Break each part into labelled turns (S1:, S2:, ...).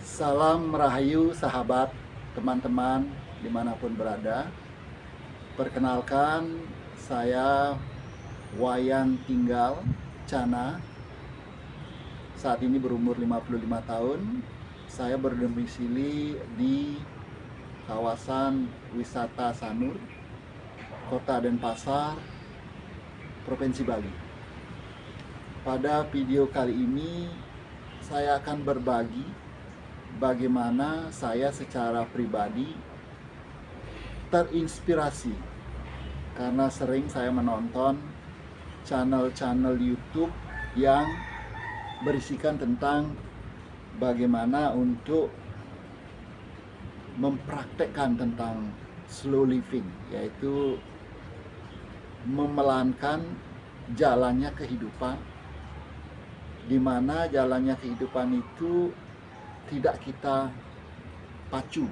S1: Salam Rahayu sahabat, teman-teman dimanapun berada. Perkenalkan, saya Wayan Tinggal Cana. Saat ini berumur 55 tahun. Saya berdomisili di kawasan wisata Sanur, Kota Denpasar, Provinsi Bali. Pada video kali ini saya akan berbagi bagaimana saya secara pribadi terinspirasi karena sering saya menonton channel-channel YouTube yang berisikan tentang bagaimana untuk mempraktekkan tentang slow living, yaitu memelankan jalannya kehidupan, di mana jalannya kehidupan itu tidak kita pacu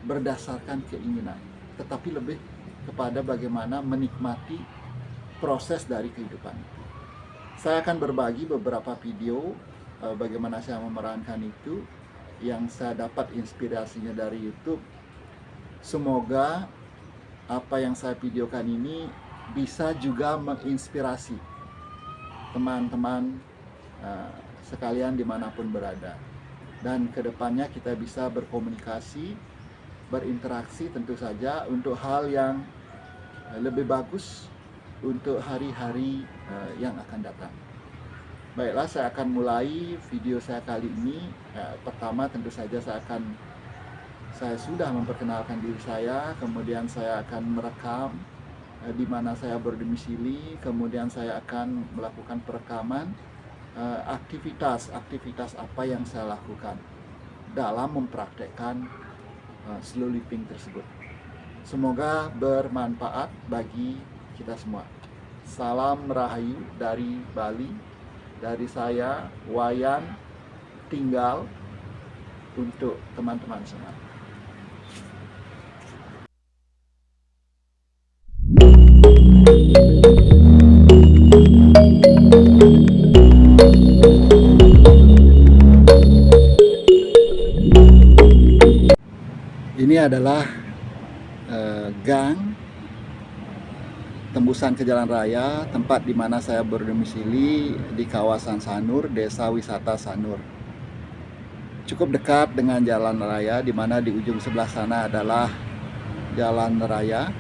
S1: berdasarkan keinginan, tetapi lebih kepada bagaimana menikmati proses dari kehidupan. Saya akan berbagi beberapa video bagaimana saya memerankan itu yang saya dapat inspirasinya dari YouTube. Semoga apa yang saya videokan ini bisa juga menginspirasi teman-teman sekalian dimanapun berada, dan kedepannya kita bisa berkomunikasi, berinteraksi tentu saja untuk hal yang lebih bagus untuk hari-hari yang akan datang. Baiklah, saya akan mulai video saya kali ini. Pertama tentu saja saya sudah memperkenalkan diri saya, kemudian saya akan merekam di mana saya berdomisili, kemudian saya akan melakukan perekaman aktivitas apa yang saya lakukan dalam mempraktekkan slow living tersebut. Semoga bermanfaat bagi kita semua. Salam Rahayu dari Bali, dari saya Wayan Tinggal untuk teman-teman semua. Ini adalah gang tembusan ke jalan raya, tempat di mana saya berdomisili di kawasan Sanur, Desa Wisata Sanur. Cukup dekat dengan jalan raya, di mana di ujung sebelah sana adalah jalan raya,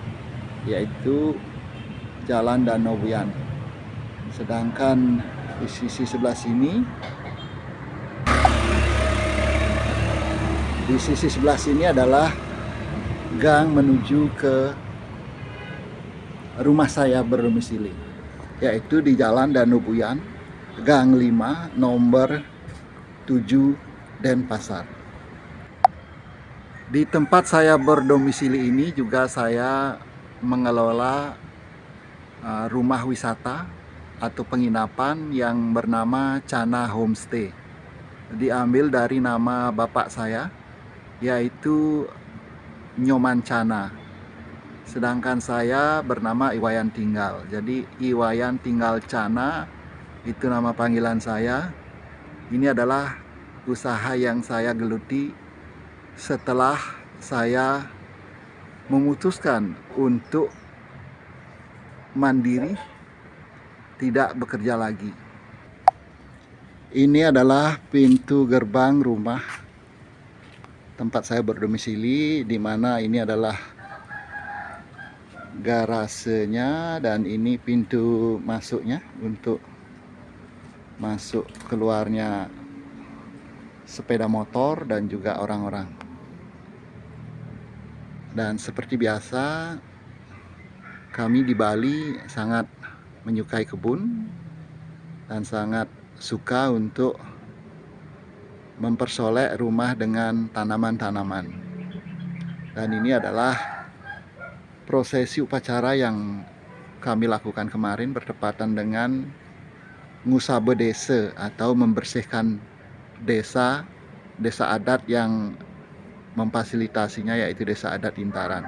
S1: yaitu Jalan Danau Buyan. Sedangkan di sisi sebelah sini, adalah gang menuju ke rumah saya berdomisili, yaitu di Jalan Danau Buyan, Gang 5, nomor 7, Denpasar. Di tempat saya berdomisili ini juga saya mengelola rumah wisata atau penginapan yang bernama Cana Homestay. Diambil dari nama bapak saya, yaitu Nyoman Cana. Sedangkan saya bernama Iwayan Tinggal. Jadi Iwayan Tinggal Cana itu nama panggilan saya. Ini adalah usaha yang saya geluti setelah saya memutuskan untuk mandiri, tidak bekerja lagi. Ini adalah pintu gerbang rumah tempat saya berdomisili, di mana ini adalah garasenya dan ini pintu masuknya untuk masuk keluarnya sepeda motor dan juga orang-orang. Dan seperti biasa, kami di Bali sangat menyukai kebun dan sangat suka untuk mempersolek rumah dengan tanaman-tanaman. Dan ini adalah prosesi upacara yang kami lakukan kemarin bertepatan dengan Ngusabe Desa atau membersihkan desa adat yang memfasilitasinya, yaitu Desa Adat Intaran.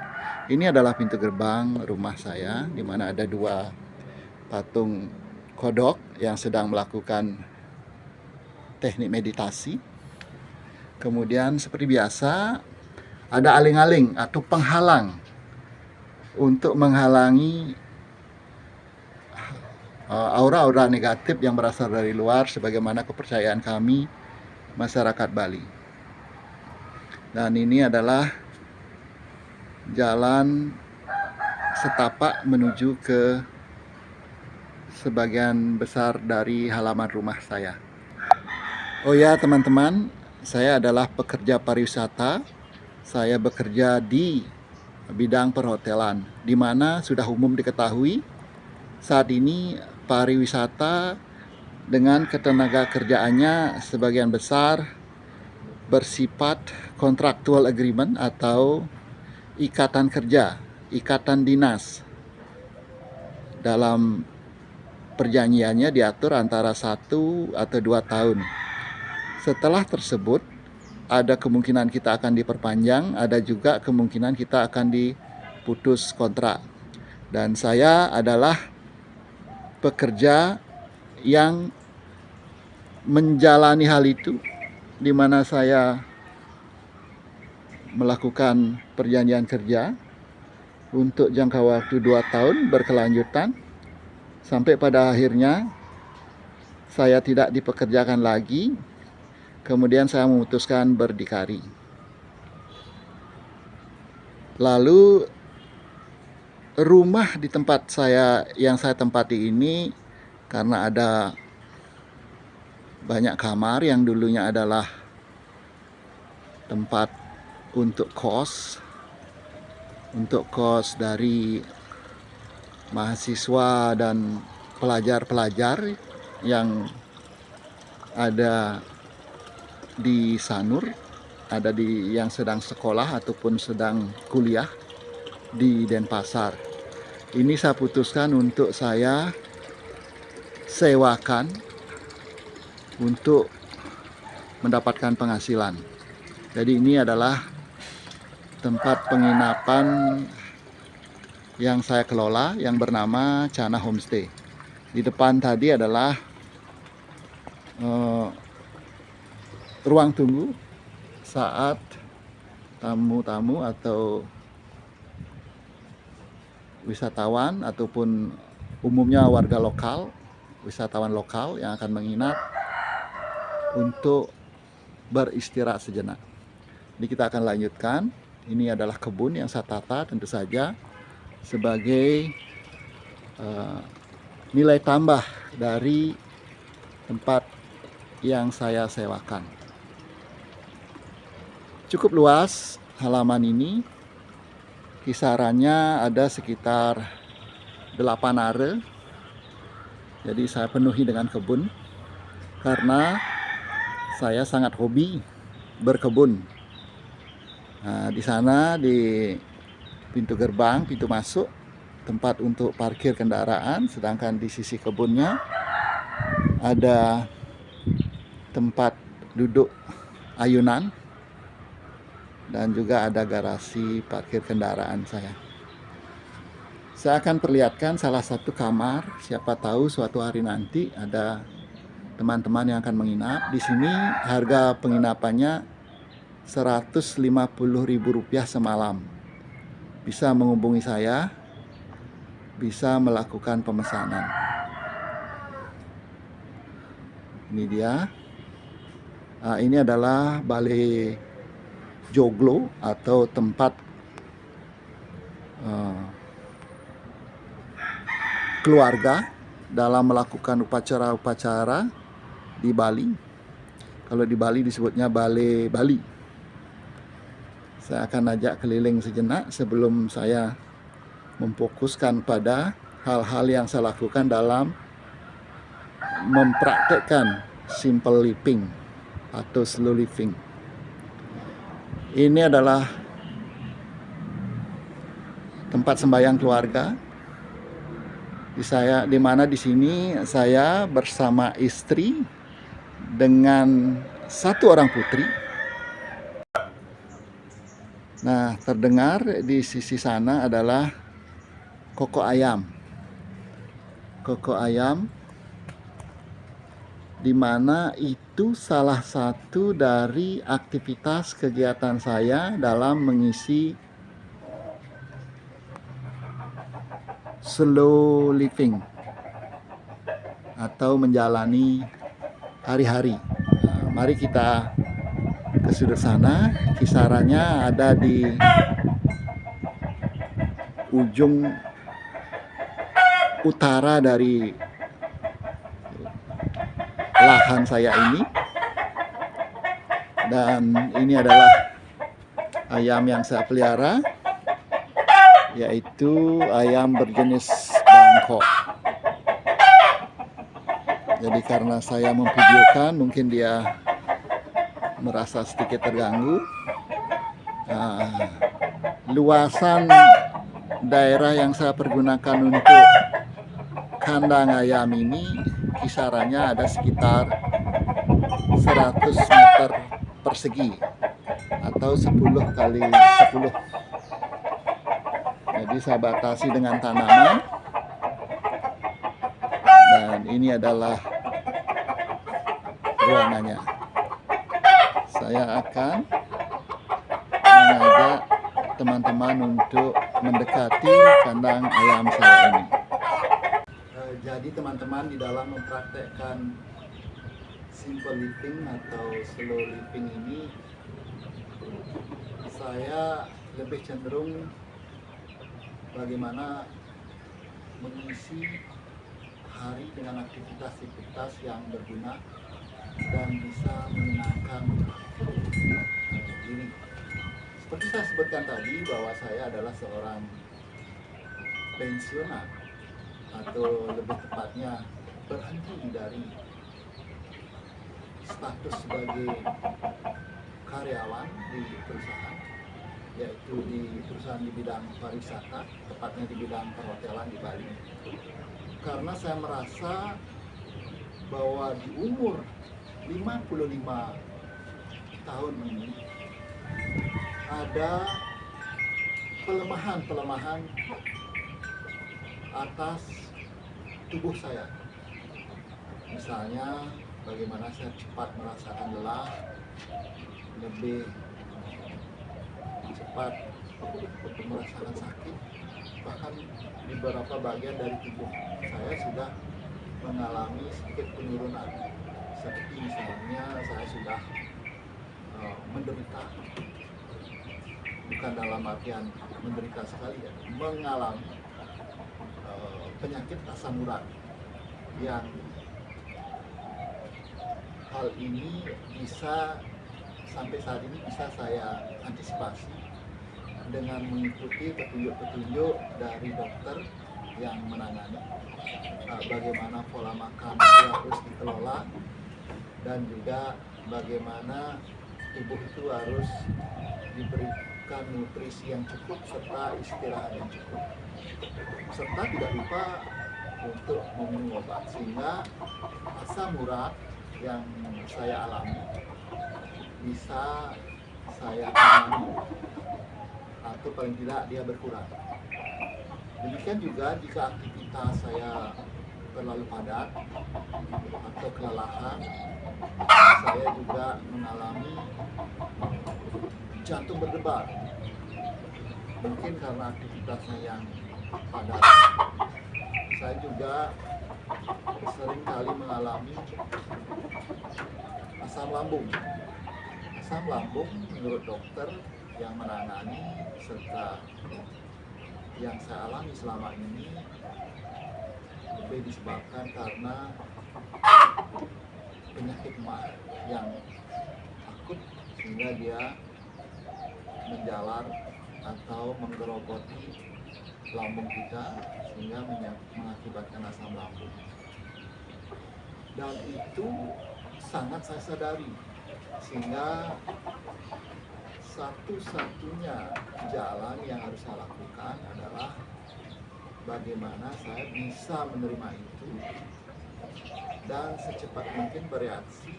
S1: Ini adalah pintu gerbang rumah saya, di mana ada dua patung kodok yang sedang melakukan teknik meditasi. Kemudian seperti biasa ada aling-aling atau penghalang untuk menghalangi aura-aura negatif yang berasal dari luar, sebagaimana kepercayaan kami masyarakat Bali. Dan ini adalah jalan setapak menuju ke sebagian besar dari halaman rumah saya. Oh ya teman-teman, saya adalah pekerja pariwisata. Saya bekerja di bidang perhotelan, di mana sudah umum diketahui saat ini pariwisata dengan ketenaga kerjaannya sebagian besar bersifat contractual agreement atau ikatan kerja, ikatan dinas. Dalam perjanjiannya diatur antara 1 atau 2 tahun. Setelah tersebut, ada kemungkinan kita akan diperpanjang, ada juga kemungkinan kita akan diputus kontrak. Dan saya adalah pekerja yang menjalani hal itu, di mana saya melakukan perjanjian kerja untuk jangka waktu 2 tahun berkelanjutan, sampai pada akhirnya saya tidak dipekerjakan lagi. Kemudian saya memutuskan berdikari. Lalu rumah di tempat yang saya tempati ini, karena ada banyak kamar yang dulunya adalah tempat untuk kos dari mahasiswa dan pelajar-pelajar yang ada di Sanur, ada yang sedang sekolah ataupun sedang kuliah di Denpasar. Ini saya putuskan untuk saya sewakan untuk mendapatkan penghasilan. Jadi ini adalah tempat penginapan yang saya kelola yang bernama Chana Homestay. Di depan tadi adalah ruang tunggu saat tamu-tamu atau wisatawan ataupun umumnya warga lokal, wisatawan lokal yang akan menginap untuk beristirahat sejenak. Jadi kita akan lanjutkan. Ini adalah kebun yang saya tata tentu saja sebagai nilai tambah dari tempat yang saya sewakan. Cukup luas halaman ini, kisarannya ada sekitar 8 are. Jadi saya penuhi dengan kebun karena saya sangat hobi berkebun. Nah, di sana di pintu gerbang, pintu masuk, tempat untuk parkir kendaraan, sedangkan di sisi kebunnya ada tempat duduk ayunan dan juga ada garasi parkir kendaraan saya. Saya akan perlihatkan salah satu kamar, siapa tahu suatu hari nanti ada teman-teman yang akan menginap. Di sini harga penginapannya Rp150.000 semalam. Bisa menghubungi saya, bisa melakukan pemesanan. Ini dia. Ini adalah balai joglo atau tempat keluarga dalam melakukan upacara-upacara di Bali. Kalau di Bali disebutnya balai Bali. Saya akan ajak keliling sejenak sebelum saya memfokuskan pada hal-hal yang saya lakukan dalam mempraktekkan simple living atau slow living. Ini adalah tempat sembahyang keluarga. Di mana di sini saya bersama istri dengan 1 orang putri. Nah, terdengar di sisi sana adalah kokok ayam. Kokok ayam di mana itu salah satu dari aktivitas kegiatan saya dalam mengisi slow living atau menjalani hari-hari. Nah, mari kita ke sudut sana. Kisarannya ada di ujung utara dari lahan saya ini, dan ini adalah ayam yang saya pelihara, yaitu ayam berjenis Bangkok. Jadi karena saya memvideokan, mungkin dia merasa sedikit terganggu. Luasan daerah yang saya pergunakan untuk kandang ayam ini kisarannya ada sekitar 100 meter persegi atau 10 kali 10. Jadi saya batasi dengan tanaman, dan ini adalah ruangannya. Saya akan mengajak teman-teman untuk mendekati kandang ayam saya ini. Jadi teman-teman, di dalam mempraktekkan simple living atau slow living ini, saya lebih cenderung bagaimana mengisi hari dengan aktivitas-aktivitas yang berguna dan bisa menyenangkan diri. Seperti saya sebutkan tadi, bahwa saya adalah seorang pensiunan, atau lebih tepatnya berhenti dari status sebagai karyawan di perusahaan, yaitu di perusahaan di bidang pariwisata, tepatnya di bidang perhotelan di Bali. Karena saya merasa bahwa di umur 55 tahun ini ada pelemahan atas tubuh saya. Misalnya bagaimana saya cepat merasakan lelah, lebih cepat untuk merasakan sakit, bahkan di beberapa bagian dari tubuh saya sudah mengalami sedikit penurunan. Seperti misalnya saya sudah menderita, bukan dalam artian menderita sekali ya, mengalami penyakit asam urat, yang hal ini bisa sampai saat ini bisa saya antisipasi dengan mengikuti petunjuk-petunjuk dari dokter yang menangani bagaimana pola makan itu harus dikelola, dan juga bagaimana tubuh itu harus diberikan nutrisi yang cukup serta istirahat yang cukup, serta tidak lupa untuk meminum obat, sehingga asam urat yang saya alami bisa saya tangani, atau paling tidak dia berkurang. Demikian juga jika aktivitas saya terlalu padat atau kelelahan, saya juga mengalami jantung berdebar, mungkin karena aktivitasnya yang padat. Saya juga sering kali mengalami asam lambung. Asam lambung menurut dokter yang menangani serta yang saya alami selama ini lebih disebabkan karena penyakit mah yang akut, sehingga dia menjalar atau menggerogoti lambung kita, sehingga mengakibatkan asam lambung. Dan itu sangat saya sadari, sehingga satu-satunya jalan yang harus saya lakukan adalah bagaimana saya bisa menerima itu dan secepat mungkin bereaksi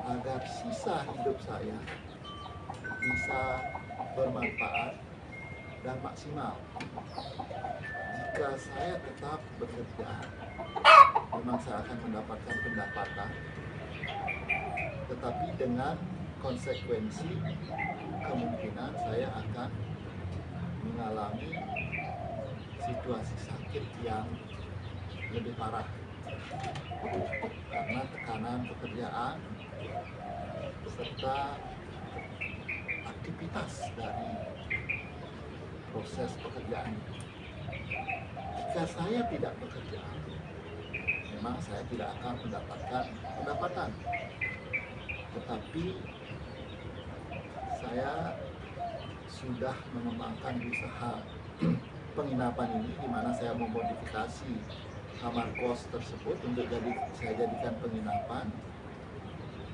S1: agar sisa hidup saya bisa bermanfaat dan maksimal. Jika saya tetap bekerja memang saya akan mendapatkan pendapatan, tetapi dengan konsekuensi kemungkinan saya akan mengalami situasi sakit yang lebih parah karena tekanan pekerjaan serta aktivitas dari proses pekerjaan. Jika saya tidak bekerja, memang saya tidak akan mendapatkan pendapatan, tetapi saya sudah mengembangkan usaha penginapan ini, di mana saya memodifikasi kamar kos tersebut untuk saya jadikan penginapan,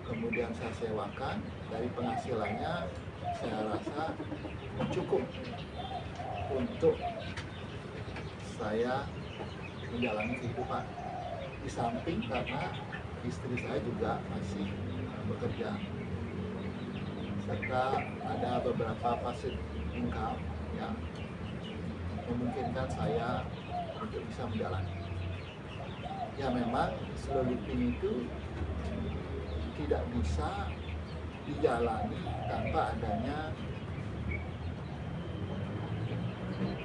S1: kemudian saya sewakan. Dari penghasilannya saya rasa cukup untuk saya menjalani kehidupan, di samping karena istri saya juga masih bekerja, serta ada beberapa passive income yang memungkinkan saya untuk bisa menjalani. Ya, memang slow living itu tidak bisa dijalani tanpa adanya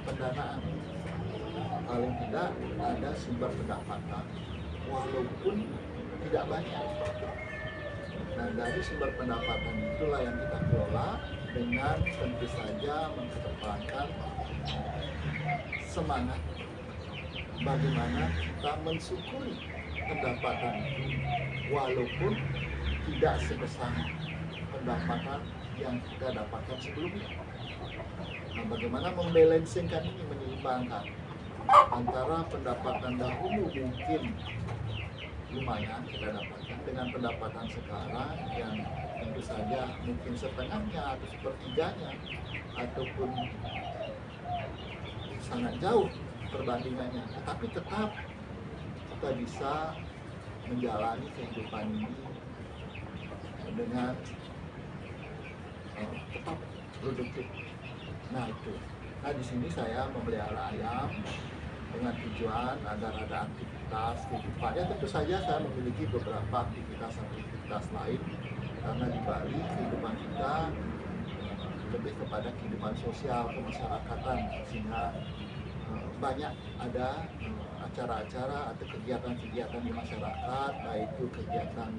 S1: pendanaan. Paling tidak ada sumber pendapatan walaupun tidak banyak. Nah, dari sumber pendapatan itulah yang kita kelola dengan tentu saja mengedepankan semangat bagaimana kita mensyukuri pendapatan itu walaupun tidak sebesar pendapatan yang kita dapatkan sebelumnya. Nah, bagaimana membalancingkan ini, menyeimbangkan antara pendapatan dahulu mungkin lumayan kita dapatkan dengan pendapatan sekarang yang tentu saja mungkin setengahnya atau sepertiganya ataupun sangat jauh perbandingannya, tetapi tetap kita bisa menjalani kehidupan ini dengan tetap produktif. Nah, itu. Nah, di sini saya memelihara ayam dengan tujuan agar ada aktivitas kehidupan. Ya, tentu saja saya memiliki beberapa aktivitas lain, karena di Bali kehidupan kita lebih kepada kehidupan sosial kemasyarakatan, sehingga banyak ada acara-acara atau kegiatan-kegiatan di masyarakat, baik itu kegiatan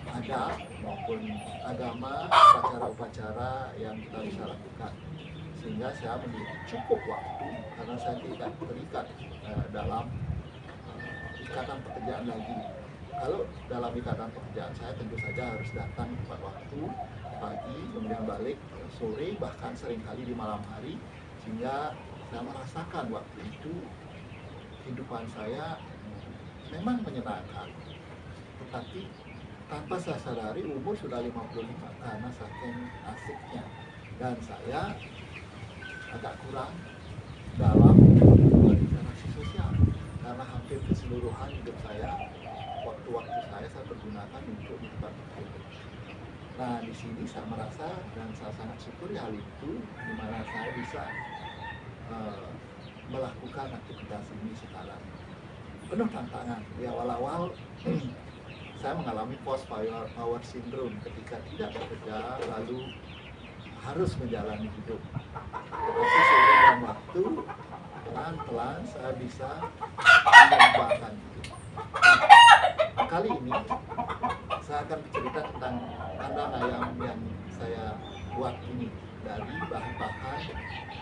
S1: adat maupun agama, upacara-upacara yang kita bisa lakukan, sehingga saya memiliki cukup waktu karena saya tidak terikat dalam ikatan pekerjaan lagi. Kalau dalam ikatan pekerjaan saya tentu saja harus datang tepat waktu, pagi, kemudian balik sore, bahkan seringkali di malam hari, sehingga saya merasakan waktu itu kehidupan saya memang menyenangkan, tetapi tanpa saya sadari umur sudah 55 karena saking asiknya, dan saya agak kurang dalam interaksi sosial karena hampir keseluruhan hidup saya, waktu-waktu saya pergunakan untuk di tempat bekerja. Nah, di sini saya merasa dan saya sangat syukuri hal itu, di mana saya bisa melakukan aktivitas ini sekarang. Penuh tantangan. Ya, awal-awal saya mengalami post power syndrome ketika tidak bekerja lalu harus menjalani hidup. Tetapi seiring waktu, pelan-pelan saya bisa mengembangkan hidup. Kali ini saya akan bercerita tentang kandang ayam yang saya buat ini dari bahan-bahan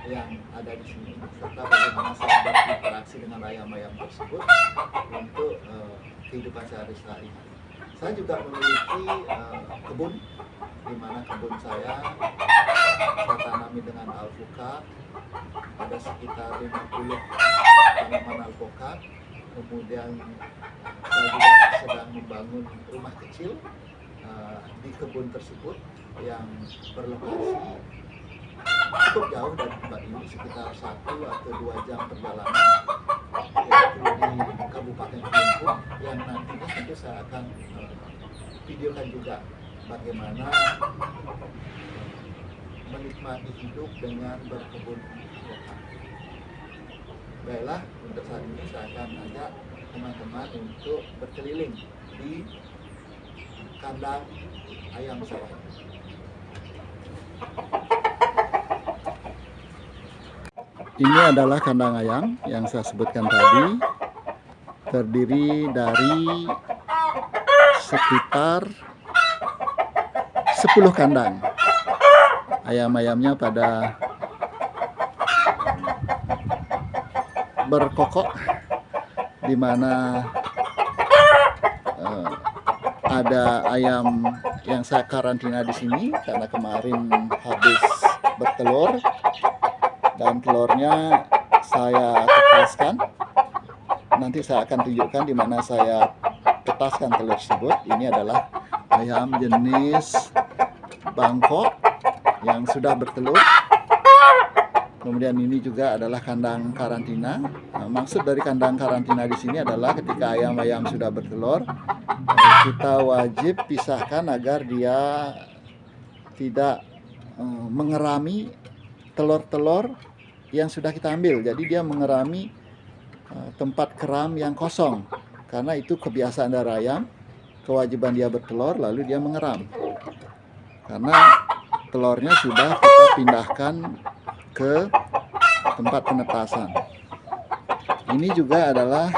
S1: yang ada di sini, serta bagaimana saya berinteraksi dengan ayam-ayam tersebut untuk kehidupan sehari-hari. Saya juga memiliki kebun, di mana kebun saya tanami dengan alpukat, ada sekitar 50 tanaman alpukat. Kemudian saya juga sedang membangun rumah kecil di kebun tersebut yang berlokasi cukup jauh dari tempat ini, sekitar 1 atau 2 jam perjalanan, yaitu di Kabupaten Kelungkung, yang nantinya tentu saya akan videokan juga bagaimana menikmati hidup dengan berkebun alpukat. Baiklah, untuk saat ini saya akan ajak teman-teman untuk berkeliling di kandang ayam saya. Ini adalah kandang ayam yang saya sebutkan tadi, terdiri dari sekitar 10 kandang. Ayam-ayamnya pada berkokok, di mana ada ayam yang saya karantina di sini karena kemarin habis bertelur, dan telurnya saya tetaskan. Nanti saya akan tunjukkan di mana saya tetaskan telur tersebut. Ini adalah ayam jenis Bangkok yang sudah bertelur. Kemudian ini juga adalah kandang karantina. Nah, maksud dari kandang karantina di sini adalah ketika ayam-ayam sudah bertelur, kita wajib pisahkan agar dia tidak mengerami telur-telur yang sudah kita ambil. Jadi dia mengerami tempat keram yang kosong, karena itu kebiasaan dari ayam. Kewajiban dia bertelur lalu dia mengeram, karena telurnya sudah kita pindahkan ke tempat penetasan. Ini juga adalah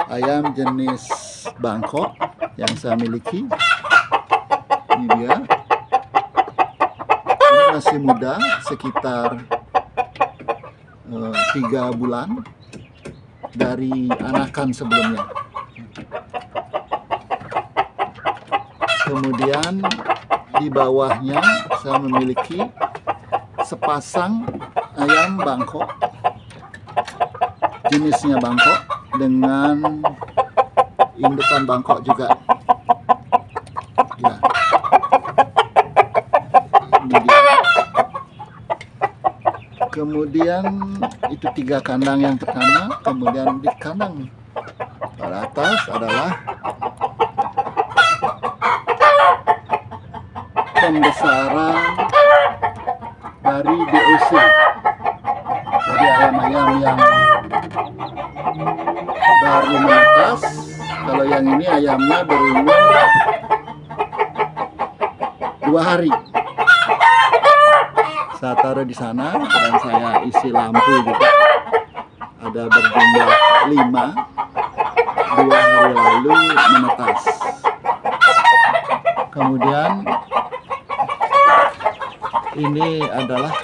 S1: ayam jenis Bangkok yang saya miliki. Ini dia. Ini masih muda, sekitar 3 bulan dari anakan sebelumnya. Kemudian di bawahnya saya memiliki sepasang ayam Bangkok, jenisnya Bangkok dengan indukan Bangkok juga. Ya. Ini dia. Kemudian itu 3 kandang yang pertama. Kemudian di kandang pada atas adalah pembesaran dari DOC. Jadi ayam-ayam yang baru menetas. Kalau yang ini ayamnya berumur 2 hari. Saya taruh di sana dan saya isi lampu juga. Ada berjumlah 5. 2 hari lalu menetas. Kemudian ini adalah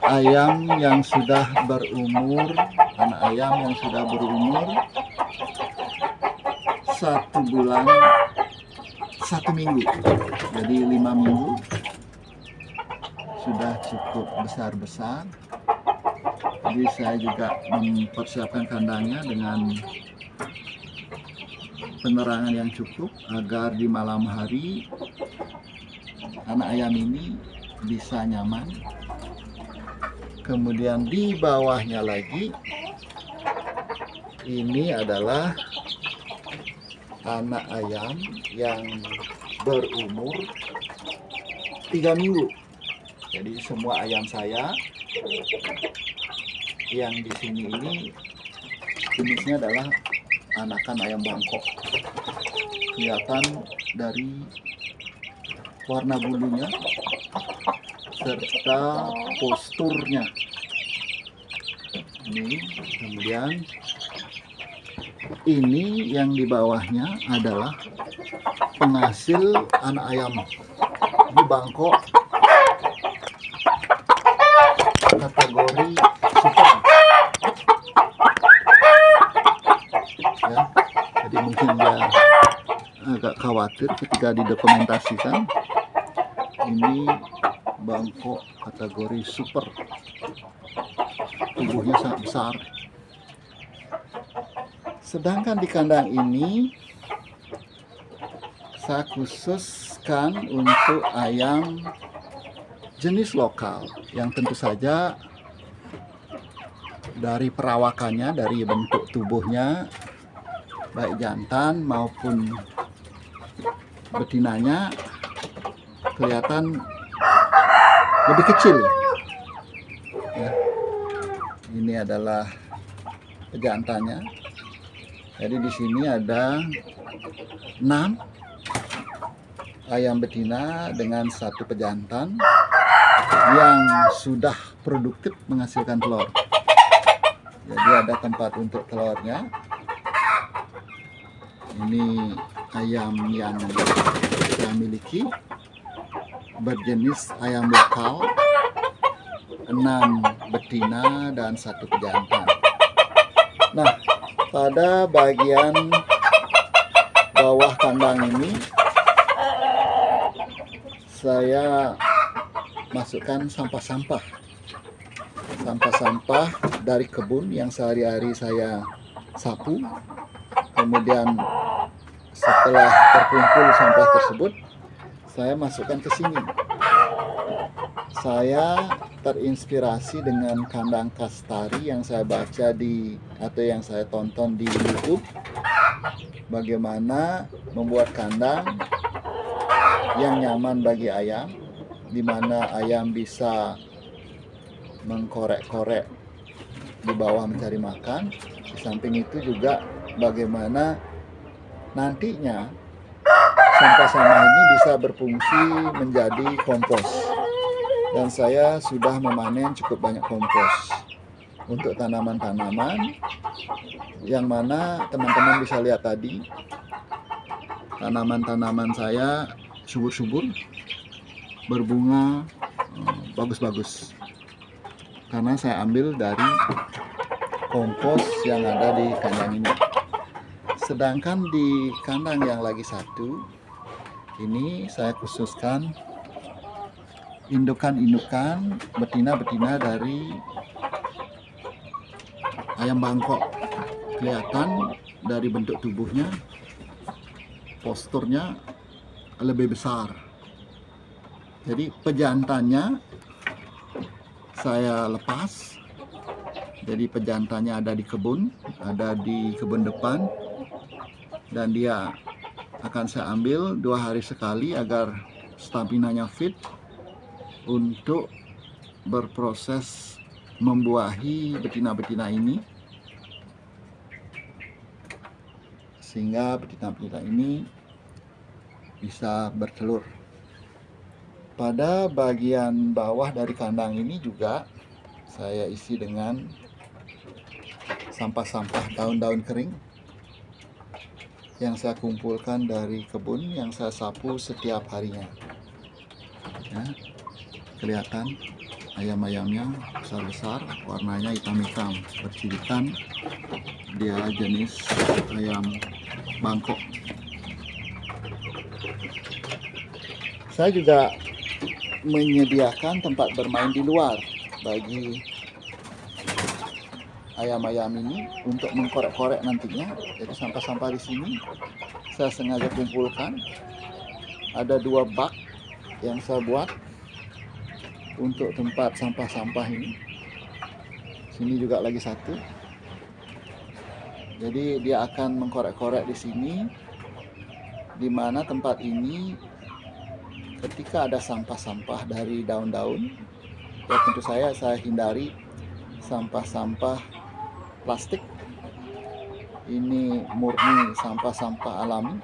S1: ayam yang sudah berumur, anak ayam yang sudah berumur 1 bulan 1 minggu. Jadi 5 minggu sudah cukup besar-besar. Jadi saya juga mempersiapkan kandangnya dengan penerangan yang cukup agar di malam hari anak ayam ini bisa nyaman. Kemudian di bawahnya lagi ini adalah anak ayam yang berumur 3 minggu. Jadi semua ayam saya yang di sini ini jenisnya adalah anakan ayam Bangkok. Kelihatan dari warna bulunya serta posturnya. Ini kemudian ini yang di bawahnya adalah penghasil anak ayam di Bangkok kategori super. Ya, jadi mungkin dia agak khawatir ketika didokumentasikan. Ini Bangkok kategori super, tubuhnya sangat besar. Sedangkan di kandang ini saya khususkan untuk ayam jenis lokal yang tentu saja dari perawakannya, dari bentuk tubuhnya, baik jantan maupun betinanya kelihatan lebih kecil. Ya. Ini adalah pejantannya. Jadi di sini ada 6 ayam betina dengan 1 pejantan yang sudah produktif menghasilkan telur. Jadi ada tempat untuk telurnya. Ini ayam yang saya miliki, berjenis ayam lokal, 6 betina dan 1 pejantan. Nah, pada bagian bawah kandang ini saya masukkan sampah-sampah dari kebun yang sehari-hari saya sapu. Kemudian setelah terkumpul sampah tersebut, saya masukkan ke sini. Saya terinspirasi dengan kandang kastari yang saya baca atau yang saya tonton di YouTube. Bagaimana membuat kandang yang nyaman bagi ayam, di mana ayam bisa mengkorek-korek di bawah mencari makan. Di samping itu juga bagaimana nantinya sampah-sampah ini bisa berfungsi menjadi kompos. Dan saya sudah memanen cukup banyak kompos untuk tanaman-tanaman, yang mana teman-teman bisa lihat tadi, tanaman-tanaman saya subur-subur, berbunga, bagus-bagus. Karena saya ambil dari kompos yang ada di kandang ini. Sedangkan di kandang yang lagi satu, ini saya khususkan indukan-indukan betina-betina dari ayam Bangkok. Kelihatan dari bentuk tubuhnya, posturnya lebih besar. Jadi pejantannya saya lepas. Jadi pejantannya ada di kebun depan, dan dia akan saya ambil 2 hari sekali agar staminanya fit untuk berproses membuahi betina-betina ini, sehingga betina-betina ini bisa bertelur. Pada bagian bawah dari kandang ini juga saya isi dengan sampah-sampah daun-daun kering yang saya kumpulkan dari kebun yang saya sapu setiap harinya. Ya, kelihatan ayam-ayamnya besar-besar, warnanya hitam-hitam, bercirikan dia jenis ayam Bangkok. Saya juga menyediakan tempat bermain di luar bagi ayam-ayam ini untuk mengkorek-korek nantinya. Jadi sampah-sampah di sini saya sengaja kumpulkan. Ada 2 bak yang saya buat untuk tempat sampah-sampah ini. Sini juga lagi 1. Jadi dia akan mengkorek-korek di sini, di mana tempat ini ketika ada sampah-sampah dari daun-daun, ya tentu saya hindari sampah-sampah plastik. Ini murni sampah-sampah alami.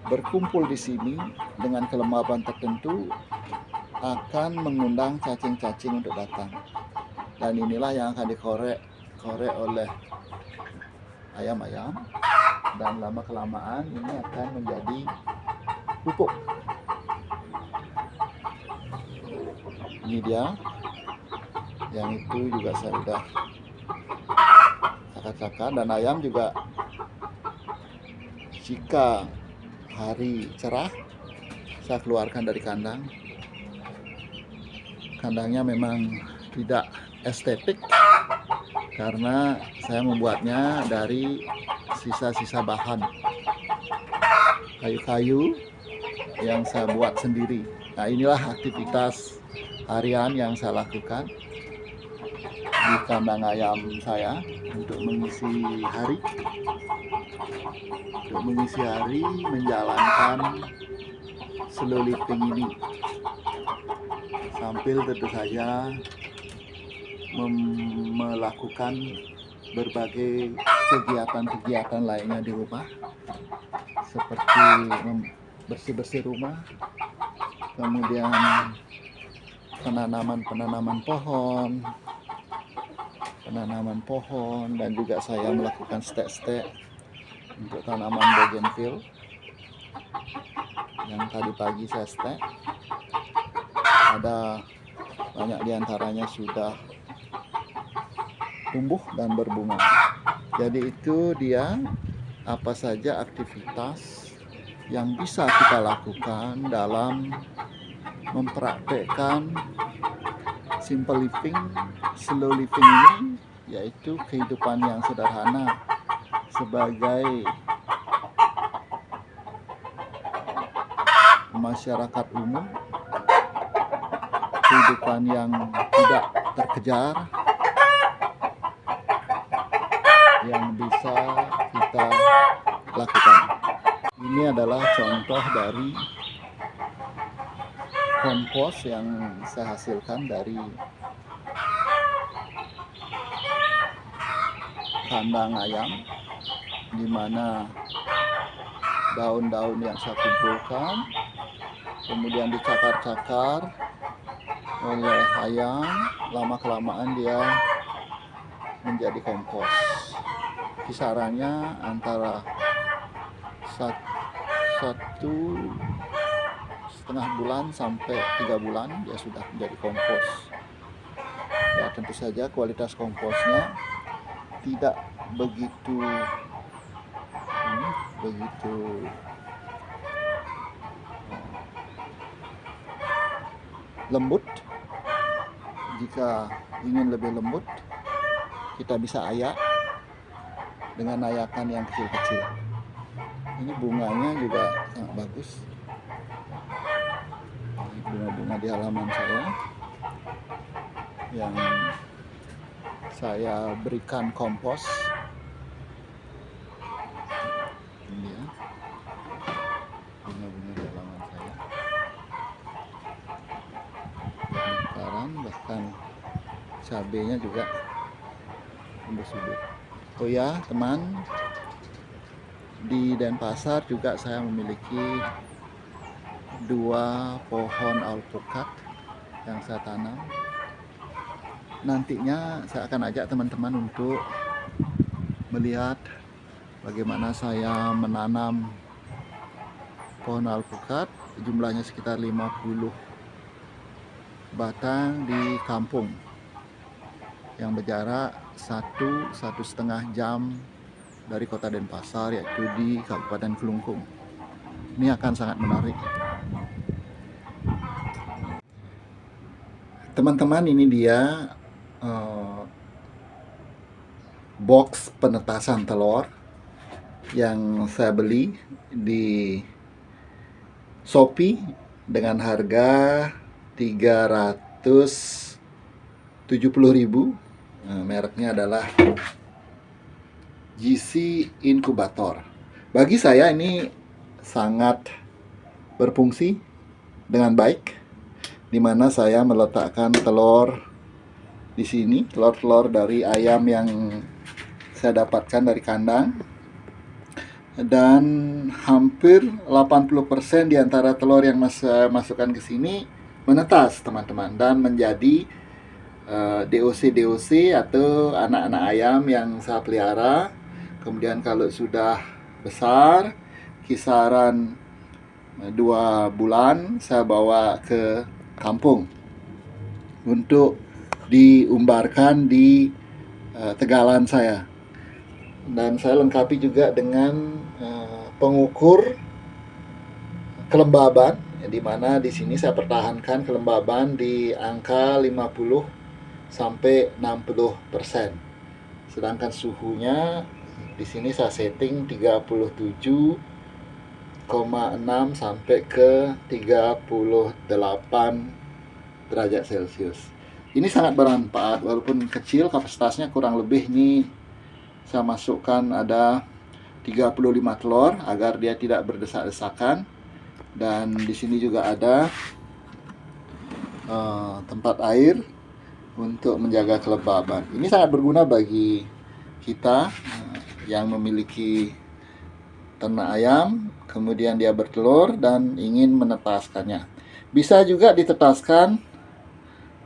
S1: Berkumpul di sini dengan kelembaban tertentu akan mengundang cacing-cacing untuk datang. Dan inilah yang akan dikorek oleh ayam-ayam, dan lama-kelamaan ini akan menjadi pupuk. Ini dia, yang itu juga saya udah cakar-cakar. Dan ayam juga jika hari cerah saya keluarkan dari kandang. Kandangnya memang tidak estetik karena saya membuatnya dari sisa-sisa bahan kayu-kayu yang saya buat sendiri. Nah, inilah aktivitas harian yang saya lakukan di kandang ayam saya untuk mengisi hari menjalankan slow living ini, sambil tentu saja melakukan berbagai kegiatan-kegiatan lainnya di rumah, seperti bersih-bersih rumah, kemudian penanaman pohon, dan juga saya melakukan stek-stek untuk tanaman bougainville yang tadi pagi saya stek. Ada banyak diantaranya sudah tumbuh dan berbunga. Jadi itu dia apa saja aktivitas yang bisa kita lakukan dalam mempraktekkan simple living, slow living ini, yaitu kehidupan yang sederhana sebagai masyarakat umum, kehidupan yang tidak terkejar, yang bisa kita lakukan. Ini adalah contoh dari kompos yang saya hasilkan dari kandang ayam, di mana daun-daun yang saya kumpulkan kemudian dicakar-cakar oleh ayam, lama-kelamaan dia menjadi kompos. Kisarannya antara 1,5 bulan sampai 3 bulan dia sudah menjadi kompos. Ya, tentu saja kualitas komposnya tidak begitu lembut. Jika ingin lebih lembut, kita bisa ayak dengan ayakan yang kecil-kecil. Ini bunganya juga sangat bagus. Ini bunga-bunga di halaman saya yang saya berikan kompos. Ini ya, bunga-bunga di halaman saya. Sekarang bahkan cabenya juga tumbuh-subur. Oh ya teman, di Denpasar juga saya memiliki 2 pohon alpukat yang saya tanam. Nantinya saya akan ajak teman-teman untuk melihat bagaimana saya menanam pohon alpukat, jumlahnya sekitar 50 batang di kampung yang berjarak 1,5 jam dari kota Denpasar, yaitu di Kabupaten Kelungkung. Ini akan sangat menarik. Teman-teman, ini dia box penetasan telur yang saya beli di Shopee dengan harga 370.000. Mereknya adalah GC Incubator. Bagi saya ini sangat berfungsi dengan baik, di mana saya meletakkan telur di sini, telur-telur dari ayam yang saya dapatkan dari kandang, dan hampir 80% di antara telur yang saya masukkan ke sini menetas, teman-teman, dan menjadi DOC atau anak-anak ayam yang saya pelihara. Kemudian kalau sudah besar, kisaran 2 bulan, saya bawa ke kampung untuk diumbarkan di tegalan saya. Dan saya lengkapi juga dengan pengukur kelembaban, di mana di sini saya pertahankan kelembaban di angka 50 sampai 60%. Sedangkan suhunya di sini saya setting 37,6 sampai ke 38 derajat Celcius. Ini sangat bermanfaat, walaupun kecil, kapasitasnya kurang lebih nih saya masukkan ada 35 telur agar dia tidak berdesak-desakan. Dan di sini juga ada tempat air untuk menjaga kelembaban. Ini sangat berguna bagi kita yang memiliki ternak ayam, kemudian dia bertelur dan ingin menetaskannya. Bisa juga ditetaskan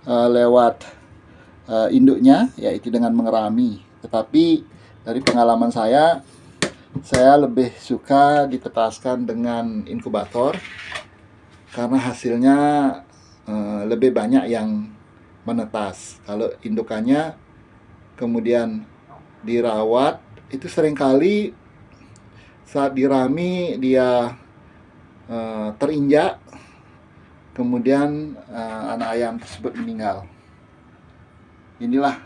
S1: lewat induknya, yaitu dengan mengerami. Tetapi dari pengalaman saya lebih suka ditetaskan dengan inkubator karena hasilnya lebih banyak yang menetas. Kalau indukannya kemudian dirawat, itu seringkali saat dirami dia terinjak, kemudian anak ayam tersebut meninggal. Inilah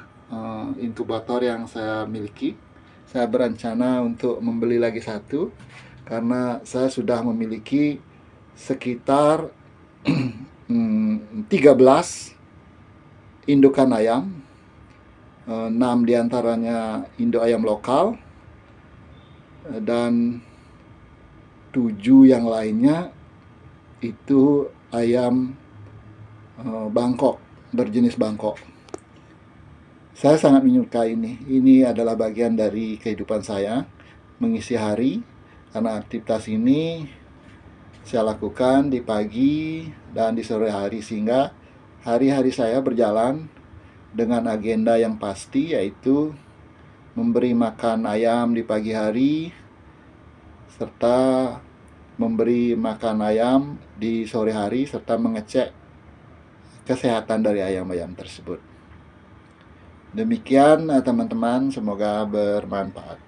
S1: inkubator yang saya miliki. Saya berencana untuk membeli lagi satu karena saya sudah memiliki sekitar 13 indukan ayam, 6 diantaranya induk ayam lokal, dan 7 yang lainnya itu ayam Bangkok, berjenis Bangkok. Saya sangat menyukai ini. Ini adalah bagian dari kehidupan saya, mengisi hari, karena aktivitas ini saya lakukan di pagi dan di sore hari, sehingga hari-hari saya berjalan dengan agenda yang pasti, yaitu memberi makan ayam di pagi hari serta memberi makan ayam di sore hari serta mengecek kesehatan dari ayam-ayam tersebut. Demikian teman-teman, semoga bermanfaat.